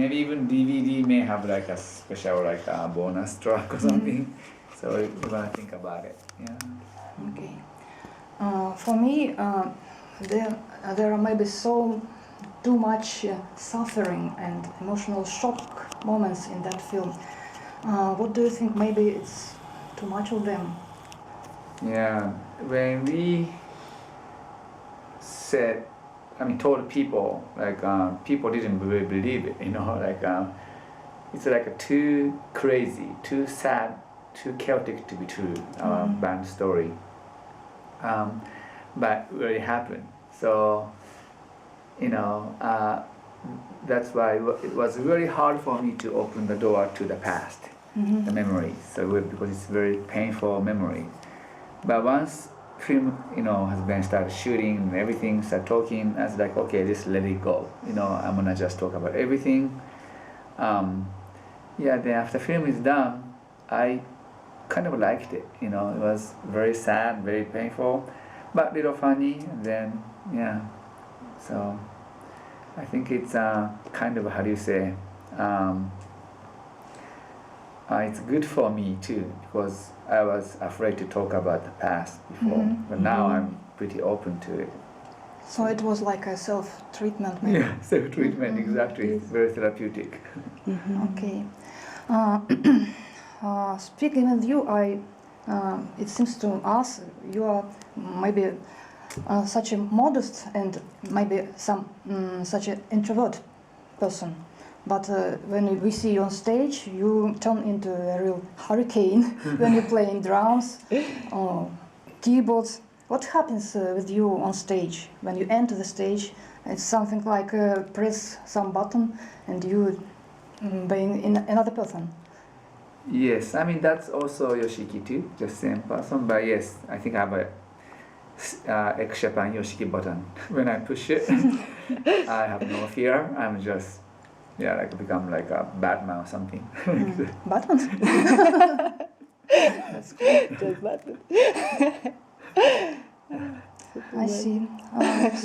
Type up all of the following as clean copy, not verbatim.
Maybe even DVD may have like a special like a bonus track or something. So we wanna think about it. Yeah. Okay. For me, there are maybe so too much suffering and emotional shock moments in that film. What do you think? Maybe it's too much of them. Yeah. When we told people, like people didn't really believe it, like it's like too crazy, too sad, too chaotic to be true, band story. But it really happened. So, that's why it was really hard for me to open the door to the past, the memories. So because it's very painful memory. But once film, has been started shooting and everything, start talking, I was like, okay, just let it go. I'm gonna just talk about everything. Then after film is done, I kind of liked it. It was very sad, very painful, but little funny. And then so I think it's kind of, how do you say? It's good for me too, because I was afraid to talk about the past before, but now I'm pretty open to it. So it was like a self-treatment, maybe? Yeah, self-treatment, exactly. It's very therapeutic. Okay. Speaking with you, it seems to us you are maybe such a modest and maybe such an introvert person. But when we see you on stage, you turn into a real hurricane when you're playing drums or keyboards. What happens with you on stage? When you enter the stage, it's something like press some button and you being in another person. Yes, that's also Yoshiki too, just same person. But yes, I think I have a X Japan Yoshiki button. When I push it, I have no fear. I'm just become like a Batman or something. Batman? That's cool. Just Batman. I see.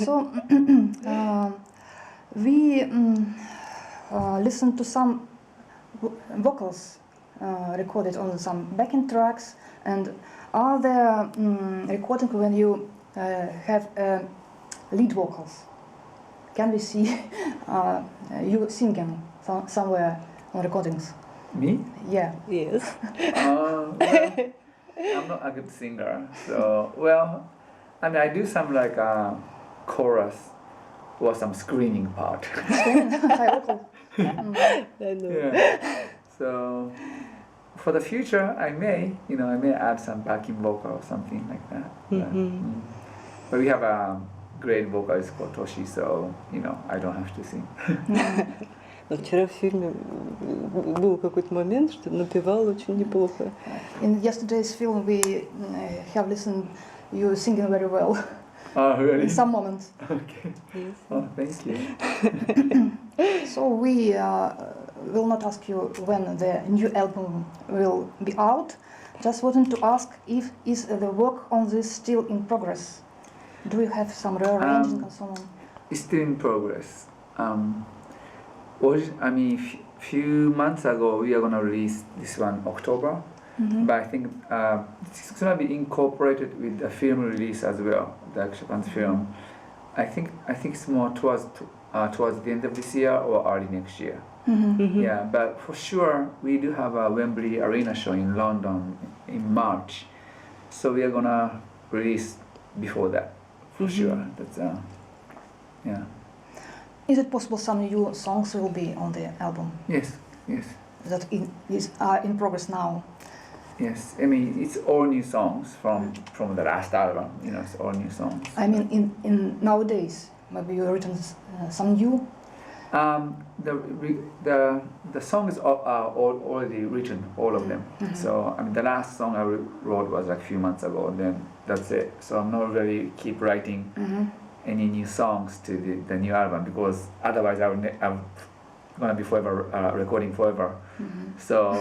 So we listened to some vocals recorded on some backing tracks, and are there recordings when you have lead vocals? Can we see you singing somewhere on recordings? Me? Yeah. Yes. Well, I'm not a good singer, so I do some like chorus or some screaming part. High vocal. I know. Yeah. So for the future, I may add some backing vocal or something like that. But we have a great vocalist called Toshi, so I don't have to sing. Но вчера в фильме был какой-то момент, что напевал очень неплохо. In yesterday's film, we have listened you singing very well. Oh, really? In some moments. Okay. Yes. Oh, thank you. So we will not ask you when the new album will be out. Just wanted to ask if is the work on this still in progress? Do you have some rearranging and so on? It's still in progress. Few months ago we are gonna release this one October, but I think it's gonna be incorporated with the film release as well, the Japan's film. I think it's more towards the end of this year or early next year. Yeah, but for sure we do have a Wembley Arena show in London in March, so we are gonna release before that for sure. That's yeah. Is it possible some new songs will be on the album? Yes. That is in progress now. Yes, it's all new songs from the last album. It's all new songs. I mean, in nowadays, maybe you written some new. The songs are already written, all of them. So the last song I wrote was like a few months ago, and then that's it. So I'm not really keep writing any new songs to the new album, because otherwise I'm gonna be forever recording forever. So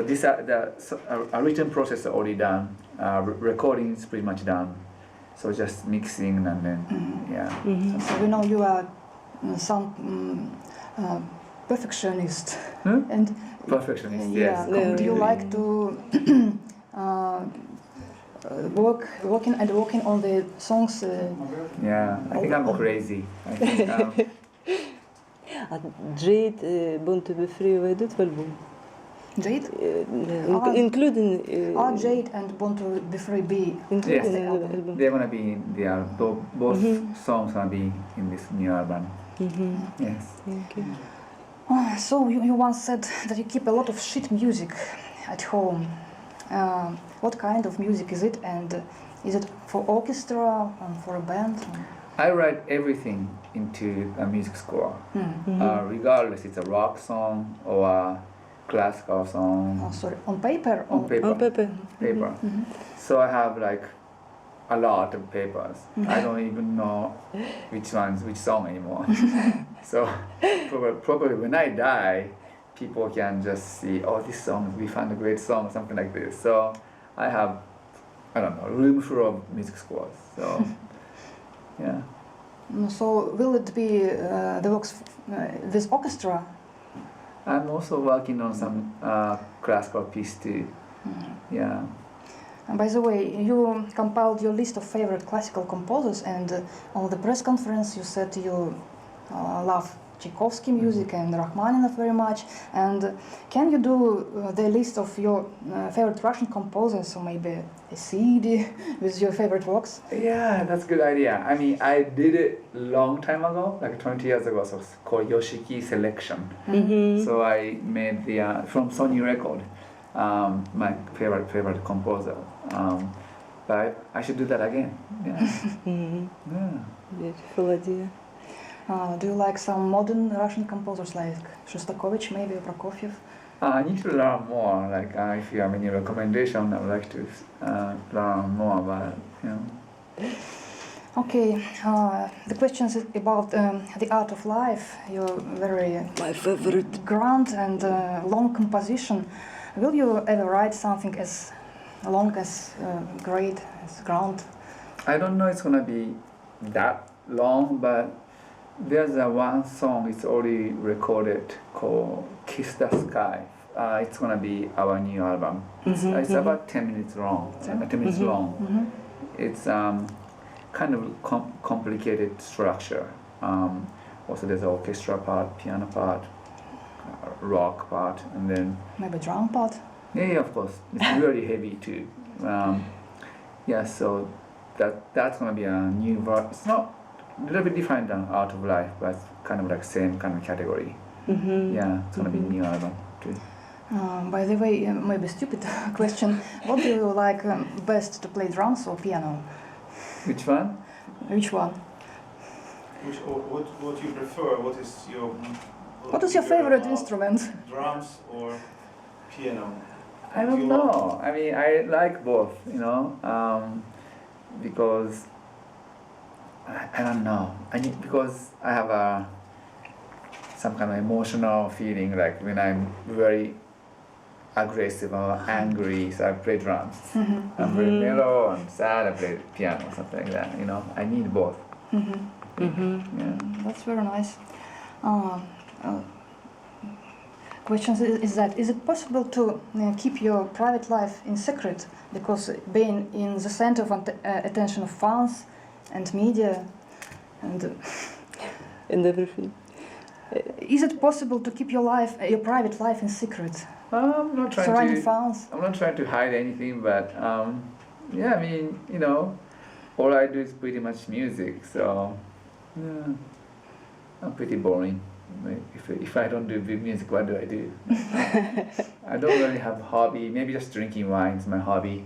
this a written process is already done. Recording is pretty much done. So just mixing and then So we know you are some perfectionist. Hmm? And Perfectionist, yeah, yes. do you like to working on the songs? Yeah, I think I'm crazy. I think А Jade, Born to be Free войдут в альбом? Jade? Including... Jade and Born to Be Free be including the the album. album. they're gonna be in the album. Both songs gonna be in this new album. Yes. Thank you. So you once said that you keep a lot of sheet music at home. What kind of music is it, and is it for orchestra and for a band? I write everything into a music score, regardless it's a rock song or a classical song. Oh, sorry, on paper? Or? On paper. On paper. Paper. So I have like a lot of papers. I don't even know which song anymore. So probably when I die, people can just see, oh, this song, we found a great song, something like this. So I have, I don't know, a room full of music scores. So yeah. So will it be the works this orchestra? I'm also working on some classical piece too. Yeah. And by the way, you compiled your list of favorite classical composers, and on the press conference you said you love Tchaikovsky music and Rachmaninoff very much. And can you do the list of your favorite Russian composers, or maybe a CD with your favorite works? Yeah, that's a good idea. I mean, I did it a long time ago, like 20 years ago. So it's called Yoshiki Selection. So I made the from Sony Record, my favorite composer. But I should do that again. Yeah. Yeah. Beautiful idea. Do you like some modern Russian composers like Shostakovich, maybe, or Prokofiev? I need to learn more. Like, if you have any recommendation, I would like to learn more about it. You know. Okay, the questions about the art of life, your very My favorite. grand and long composition. Will you ever write something as long as great, as grand? I don't know it's gonna be that long, but there's one song it's already recorded called "Kiss the Sky." It's gonna be our new album. It's about 10 minutes long. 10 minutes long. It's kind of complicated structure. Also, there's an orchestra part, piano part, rock part, and then Maybe drum part? yeah, of course. It's really heavy too. Yeah, so that's gonna be a new version. It's not a little bit different than Art of Life, but it's kind of like same kind of category. Yeah, it's gonna be a new album too. By the way, maybe stupid question. What do you like best to play, drums or piano? Which one? Which one? What you prefer? What is your favorite about instrument? Drums or piano? I don't know. I mean, I like both, you know, because I don't know. Because I have some kind of emotional feeling, like when I'm very aggressive or angry, so I play drums. I'm very mellow and sad, I play piano, something like that. You know, I need both. Yeah. That's very nice. Question is it possible to keep your private life in secret, because being in the center of attention of fans and media and everything. Is it possible to keep your private life in secret? I'm not trying surrounding fans? I'm not trying to hide anything, but yeah, I mean, you know, all I do is pretty much music, so yeah, I'm pretty boring. If I don't do big music, what do I do? I don't really have a hobby. Maybe just drinking wine is my hobby.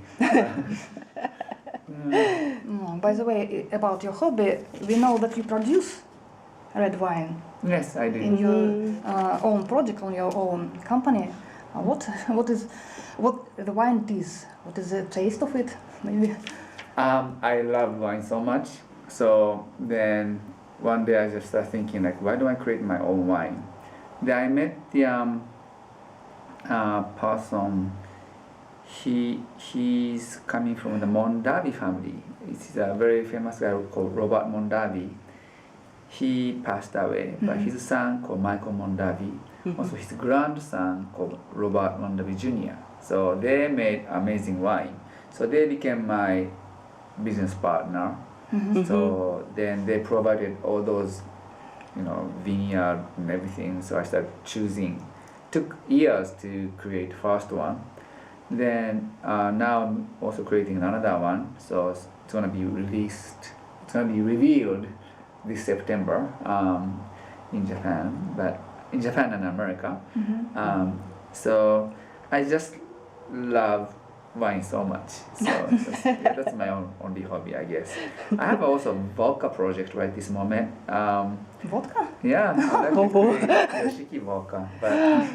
By the way, about your hobby, we know that you produce red wine. Yes, I do. In your own project, on your own company. What the wine is? What is the taste of it? Maybe. I love wine so much. So then one day I just started thinking, like, why don't I create my own wine? Then I met the person. He's coming from the Mondavi family. It's a very famous guy called Robert Mondavi. he passed away, but his son called Michael Mondavi, also his grandson called Robert Mondavi Jr. So they made amazing wine. So they became my business partner. So then they provided all those, vineyard and everything. So I started choosing. Took years to create first one. Then now I'm also creating another one. So it's gonna be released. It's gonna be revealed this September in Japan, but in Japan and America. So I just love wine so much. So that's my only hobby, I guess. I have also vodka project right this moment. Vodka? Yeah, I like to create Yoshiki vodka, but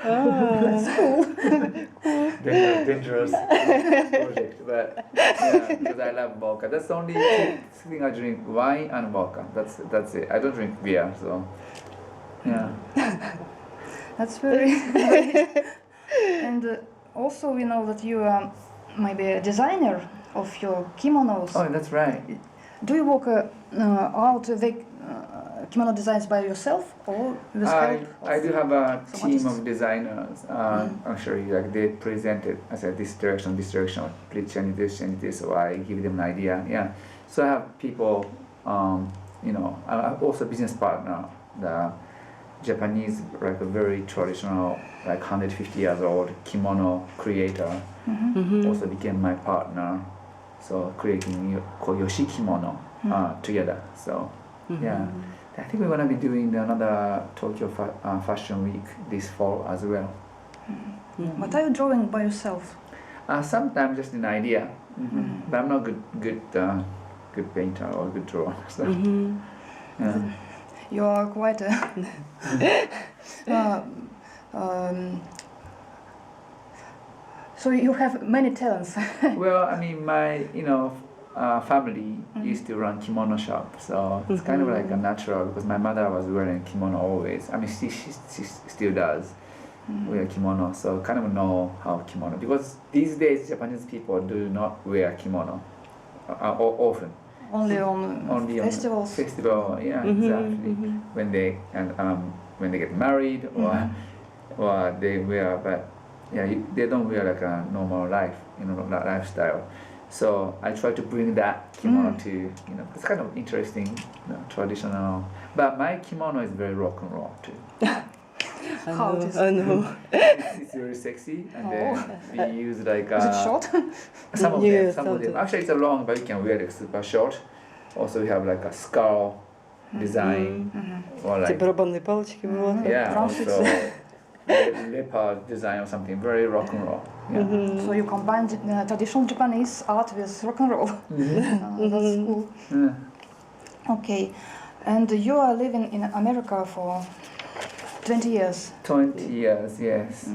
That's cool. dangerous project. But yeah, because I love vodka. That's the only two thing I drink: wine and vodka. That's it. I don't drink beer, so yeah. That's very great. And also, we know that you are maybe a designer of your kimonos. Oh, that's right. Do you work out the kimono designs by yourself or with help? I do have a some team artists? of designers. Actually, like they presented, I said this direction, please change this, so I give them an idea. Yeah. So I have people, I'm also a business partner. The Japanese, like a very traditional, like 150 years old kimono creator, also became my partner. So creating called Yoshiki Kimono together. So yeah. I think we're gonna be doing another Tokyo Fashion Week this fall as well. What are you drawing by yourself? Sometimes just an idea, but I'm not good painter or good drawer. So yeah. You are quite a so you have many talents. Well, I mean, my family used to run kimono shop, so it's kind of like a natural because my mother was wearing kimono always. I mean, she still does wear kimono, so kind of know how kimono, because these days Japanese people do not wear kimono often. Only on festivals. On festival, yeah, exactly. When they get married or they wear, but yeah, they don't wear like a normal lifestyle. So I try to bring that kimono to, it's kind of interesting, traditional. But my kimono is very rock and roll too. How it is? I know. It's very sexy, and then we use like Is it short? some of Yeah, them. Actually, it's a long, but you can wear it super short. Also, we have like a skull design or Эти like барабанные палочки бывают. yeah, Trumpets. also leopard design or something very rock and roll. Yeah. So you combine traditional Japanese art with rock and roll. That's cool. Yeah. Okay, and you are living in America for 20 years. 20 years, yes.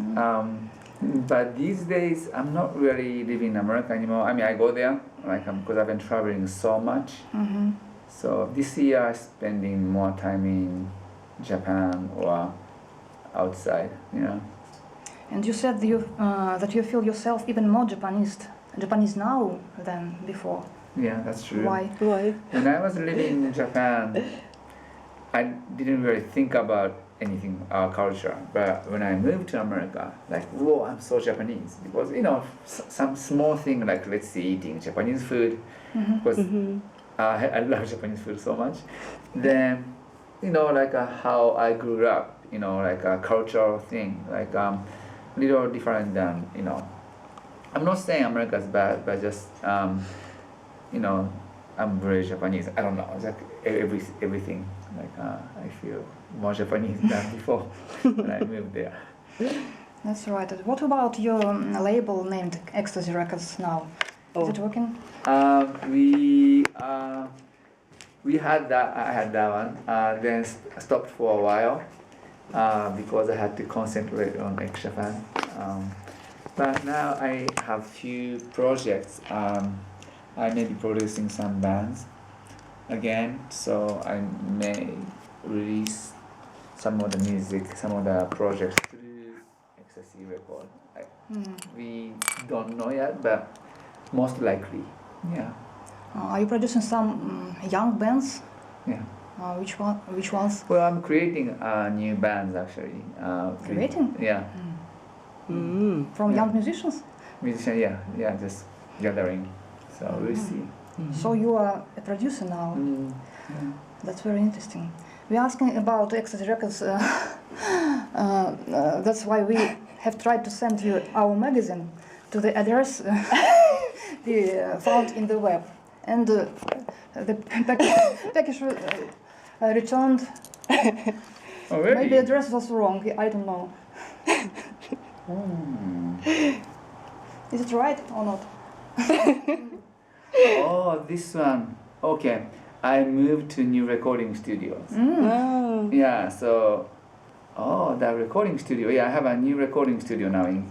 But these days, I'm not really living in America anymore. I mean, I go there, because I've been traveling so much. So this year, I'm spending more time in Japan or outside, And you said that you feel yourself even more Japanese now than before. Yeah, that's true. Why? Why? When I was living in Japan, I didn't really think about anything, our culture. But when I moved to America, like, whoa, I'm so Japanese. Because, some small thing like, let's say, eating Japanese food, because I love Japanese food so much. Then, like how I grew up, like a cultural thing, like little different than, I'm not saying America's bad, but just, I'm very Japanese. I don't know, it's like everything. Like I feel more Japanese than before when I moved there. That's right. What about your label named Ecstasy Records now? Is it working? We had that. I had that one. Then stopped for a while because I had to concentrate on ex-Japan. But now I have few projects. I may be producing some bands again, so I may release some of the music, some of the projects through Ecstasy Record. We don't know yet, but most likely, yeah. Are you producing some young bands? Yeah. Which ones? Well, I'm creating new bands actually. Creating? Yeah, From Yeah. young musicians? musician. Yeah, just gathering. So we'll see. So you are a producer now. That's very interesting. We're asking about Ecstasy Records. That's why we have tried to send you our magazine to the address we found in the web. And the package returned. Oh, really? Maybe address was wrong. I don't know. Is it right or not? Oh, this one. Okay. I moved to new recording studios. А, Yeah, so the recording studio. Yeah, I have a new recording studio now in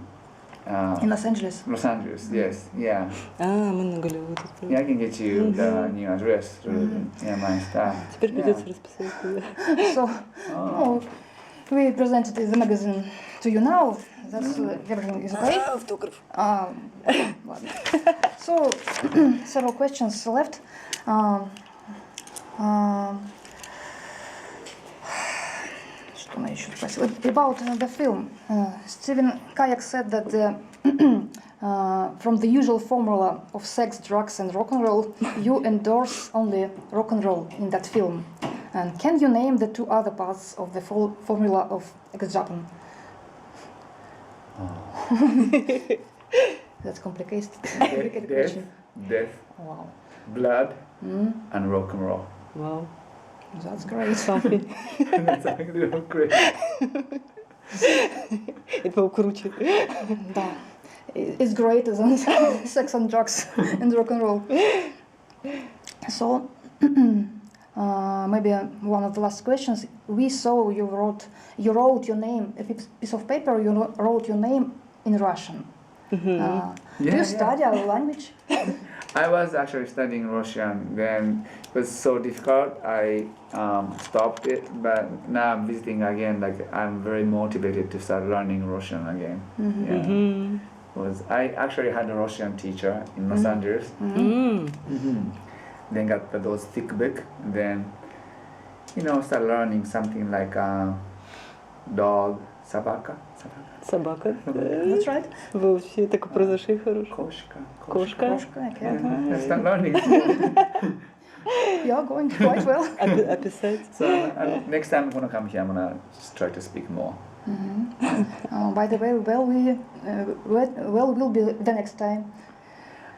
In Los Angeles. Los Angeles. Yes, yeah. мы на Голливуд Yeah, I отправили. can get you the new address through my staff. Теперь Yeah. придется расписать туда. So, Oh. no, we presented the magazine to you now. That's everything is okay. Автограф. Ладно. So, several questions left. Что она еще спросила? About the film. Stephen Kayak said that from the usual formula of sex, drugs, and rock and roll, you endorse only rock and roll in that film. And can you name the two other parts of the formula of ex-Japan? That's complicated question. Death, Wow. blood, and rock and roll. Вау. That's great. Something. That's actually great. Это было круче. Да. It's greater than sex and drugs and rock and roll. So, maybe one of the last questions. We saw you wrote your name, a piece of paper. You wrote your name in Russian. Do you study our language? I was actually studying Russian, then it was so difficult, I stopped it, but now I'm visiting again, like I'm very motivated to start learning Russian again. Yeah. Because I actually had a Russian teacher in Los Angeles, then got those thick book, then, start learning something like dog, собака. Собака. That's right. Вы вообще такой произошли хороший. Кошка. Кошка. Okay. Yeah, I start learning. You're going quite well. Описать. So next time I'm gonna come here, I'm gonna just try to speak more. By the way, will be the next time?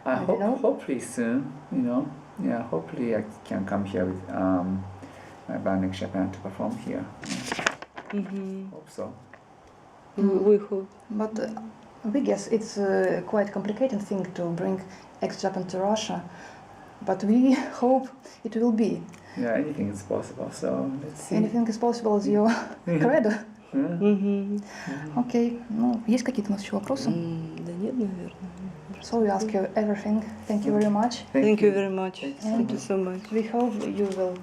I I don't know. hopefully soon, Yeah, hopefully I can come here with my band in Japan to perform here. Hope so. We hope. But we guess it's a quite complicated thing to bring ex-Japan to Russia. But we hope it will be. Yeah, anything is possible. So let's see. Anything is possible as your credo. Окей. Ну, есть какие-то у нас еще вопросы? Да нет, наверное. So we ask you everything. Thank you very much. Thank you very much. Thank you so Thank you much. so much. We hope you will